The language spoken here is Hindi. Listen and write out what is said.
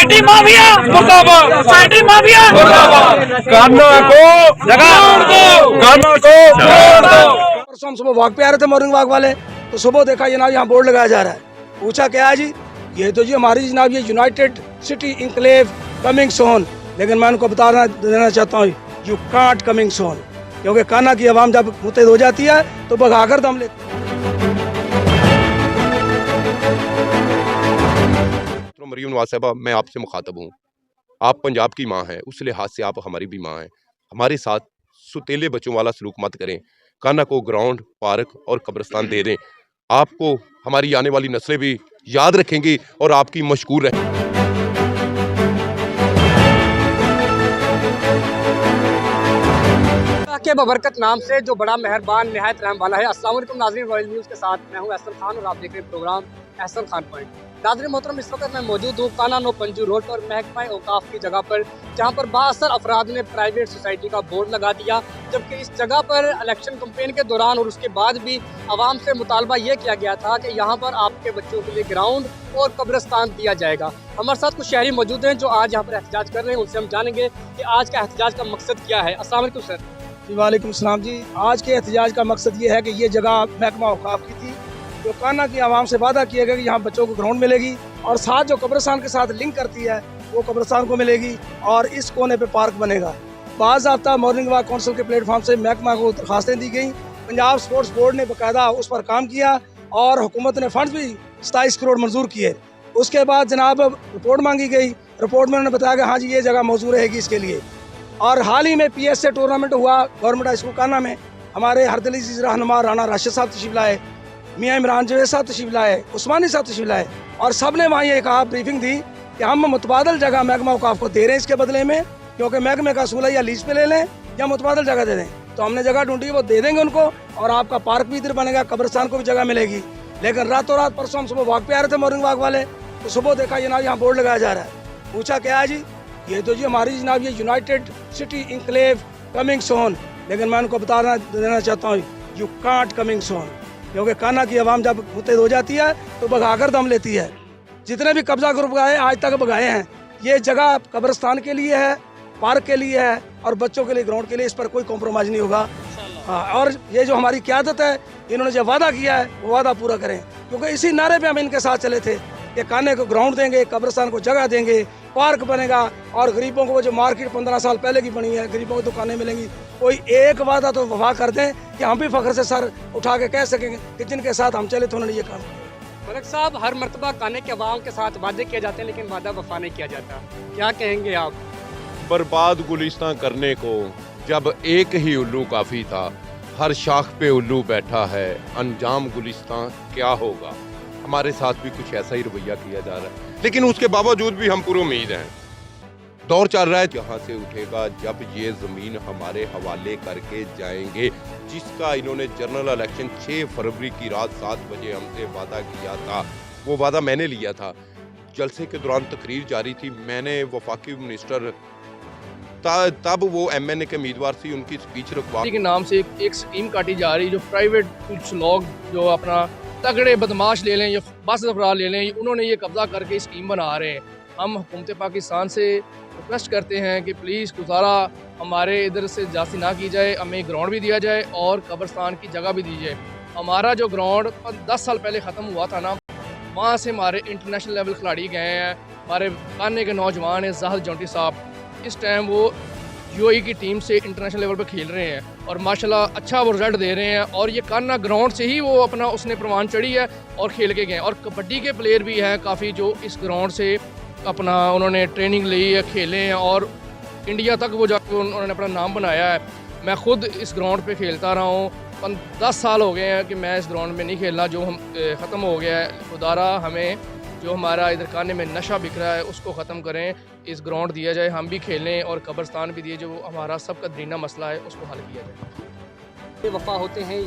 सोसाइटी माफिया मुर्दाबाद, सोसाइटी माफिया मुर्दाबाद। कान्ना को जगाड़ दो, कान्ना को छोड़ दो। परसों हम सुबह वॉक पे आ रहे थे, मॉर्निंग वॉक वाले, तो सुबह देखा जनाब यहाँ बोर्ड लगाया जा रहा है। पूछा क्या है जी? ये तो जी हमारी जनाब ये यूनाइटेड सिटी इंक्लेव कमिंग सोन, लेकिन मैं उनको बता देना चाहता हूँ यू कांट कमिंग सोन, क्योंकि कान्ना की आवाम जब मुतहद हो जाती है तो भगाकर दम लेती है। मरियम नवाज साहबा, मैं आपसे मुखातब हूँ। आप पंजाब की माँ हैं, उस लिहाज से आप हमारी भी माँ हैं। हमारे साथ सुतेले बच्चों वाला सलूक मत करें। कान्ना को ग्राउंड, पार्क और कब्रिस्तान दे दें। आपको हमारी आने वाली नस्लें भी याद रखेंगी और आपकी मशकूर रहें। के बबरकत नाम से जो बड़ा मेहरबान निहायत रहम वाला है। अस्सलाम वालेकुम नाज़रीन, रॉयल न्यूज़ के साथ मैं हूं एहसन खान और आप देख रहे हैं प्रोग्राम एहसन खान पॉइंट। नाज़रीन मोहतरम, इस वक्त मैं मौजूद हूँ कान्ना नो पंजू रोड पर महकमा औकाफ की जगह पर, जहाँ पर बाअसर अफराद ने प्राइवेट सोसाइटी का बोर्ड लगा दिया। जबकि इस जगह पर इलेक्शन कैंपेन के दौरान और उसके बाद भी आवाम से मुतालबा ये किया गया था कि यहाँ पर आपके बच्चों के लिए ग्राउंड और कब्रिस्तान दिया जाएगा। हमारे साथ कुछ शहरी मौजूद हैं जो आज यहाँ पर एहतजाज कर रहे हैं, उनसे हम जानेंगे कि आज का एहतजाज का मकसद क्या है। अस्सलाम वालेकुम सर। जी वालेकुम सलाम जी। आज के एहतजाज का मकसद ये है कि ये जगह महकमा औकाफ की थी, जो कान्ना की आवाम से वादा किया गया कि यहाँ बच्चों को ग्राउंड मिलेगी और साथ जो कब्रिस्तान के साथ लिंक करती है वो कब्रिस्तान को मिलेगी और इस कोने पे पार्क बनेगा। बाज़ाब्ता मॉर्निंग वॉक काउंसिल के प्लेटफॉर्म से महकमा को दरखास्तें दी गई। पंजाब स्पोर्ट्स बोर्ड ने बाकायदा उस पर काम किया और हुकूमत ने फंड्स भी 27 करोड़ मंजूर किए। उसके बाद जनाब रिपोर्ट मांगी गई। रिपोर्ट में उन्होंने बताया कि हाँ जी ये जगह मौजूद रहेगी इसके लिए। और हाल ही में PSA टूर्नामेंट हुआ गवर्नमेंट हाई स्कूल कान्ना में। हमारे हरदली रहनुमा राना राशिद साहब तशरीफ लाए, मियाँ इमरान जवेद साहब तशरीफ लाए, उस्मानी साहब तशरीफ लाए और सब ने वहाँ ये कहा, ब्रीफिंग दी कि हम मुतबादल जगह महकमा औकाफ को दे रहे हैं इसके बदले में, क्योंकि महकमे का असूल है या लीज पे ले लें या मुतबादल जगह दे दें। तो हमने जगह ढूंढी, वो दे देंगे उनको और आपका पार्क भी इधर बनेगा, कब्रिस्तान को भी जगह मिलेगी। लेकिन रातों रात परसों हम सुबह वॉक पे आ रहे थे, मॉर्निंग वॉक वाले, तो सुबह देखा जनाब यहाँ बोर्ड लगाया जा रहा है। पूछा क्या है जी? ये तो जी हमारी जनाब ये यूनाइटेड सिटी इंक्लेव कमिंग सोन, लेकिन मैं उनको बता देना चाहता हूँ यू कांट कमिंग सोन, क्योंकि कान्ना की आवाम जब मुतहद हो जाती है तो भगाकर दम लेती है। जितने भी कब्जा ग्रुप आए आज तक भगाए हैं, ये जगह कब्रिस्तान के लिए है, पार्क के लिए है और बच्चों के लिए ग्राउंड के लिए, इस पर कोई कॉम्प्रोमाइज़ नहीं होगा। हाँ, और ये जो हमारी क़यादत है, इन्होंने जो वादा किया है वो वादा पूरा करें, क्योंकि इसी नारे पे हम इनके साथ चले थे कि कान्ने को ग्राउंड देंगे, कब्रिस्तान को जगह देंगे, पार्क बनेगा और गरीबों को वो जो मार्केट 15 साल पहले की बनी है, गरीबों को दुकानें मिलेंगी। कोई एक वादा तो वफा कर दें कि हम भी फख्र से सर उठा के कह सकेंगे कि जिनके साथ हम चले थे उन्होंने ये काम किया। मलिक साहब, हर मरतबा कान्ने के अवाम के साथ वादे किए जाते हैं लेकिन वादा वफा नहीं किया जाता, क्या कहेंगे आप? बर्बाद गुलिस्तान करने को जब एक ही उल्लू काफ़ी था, हर शाख पे उल्लू बैठा है, अंजाम गुलिस्तान क्या होगा। हमारे साथ भी कुछ ऐसा ही रवैया किया जा रहा है, लेकिन उसके बावजूद भी हम पूरी उम्मीद हैं। दौर चल रहा है यहाँ से उठेगा जब ये ज़मीन हमारे हवाले करके जाएंगे, जिसका इन्होंने जनरल इलेक्शन 6 फरवरी की रात 7 बजे हमसे वादा किया था। वो वादा मैंने लिया था। जलसे के दौरान तकरीर जारी थी, मैंने वफाकी मिनिस्टर तब वो MNA के उम्मीदवार थी, उनकी स्पीच रखवा के नाम से एक स्कीम काटी जा रही, जो प्राइवेट कुछ लोग जो अपना तगड़े बदमाश ले लें या बस अफराद ले लें, उन्होंने ये कब्जा करके स्कीम बना रहे हैं। हम हुकूमत पाकिस्तान से रिक्वेस्ट करते हैं कि प्लीज़ गुजारा हमारे इधर से जास्ती ना की जाए, हमें ग्राउंड भी दिया जाए और कब्रिस्तान की जगह भी दी जाए। हमारा जो ग्राउंड 10 साल पहले ख़त्म हुआ था ना, वहाँ से हमारे इंटरनेशनल लेवल खिलाड़ी गए हैं। हमारे कान्ने के नौजवान हैं जाहिद जौंटी साहब, इस टाइम वो UAE की टीम से इंटरनेशनल लेवल पर खेल रहे हैं और माशाल्लाह अच्छा वो रिजल्ट दे रहे हैं। और ये कान्ना ग्राउंड से ही वो अपना उसने प्रमाण चढ़ी है और खेल के गए। और कबड्डी के प्लेयर भी हैं काफ़ी जो इस ग्राउंड से अपना उन्होंने ट्रेनिंग ली है, खेले हैं और इंडिया तक वो जाकर उन्होंने अपना नाम बनाया है। मैं ख़ुद इस ग्राउंड पे खेलता रहा हूँ, 10 साल हो गए हैं कि मैं इस ग्राउंड में नहीं खेलना, जो हम ख़त्म हो गया है। खुदारा हमें जो हमारा इधर कान्ने में नशा बिक रहा है उसको ख़त्म करें, इस ग्राउंड दिया जाए, हम भी खेलें और कब्रिस्तान भी दिए, जो हमारा सबका दरीना मसला है उसको हल किया जाए। वफा होते हैं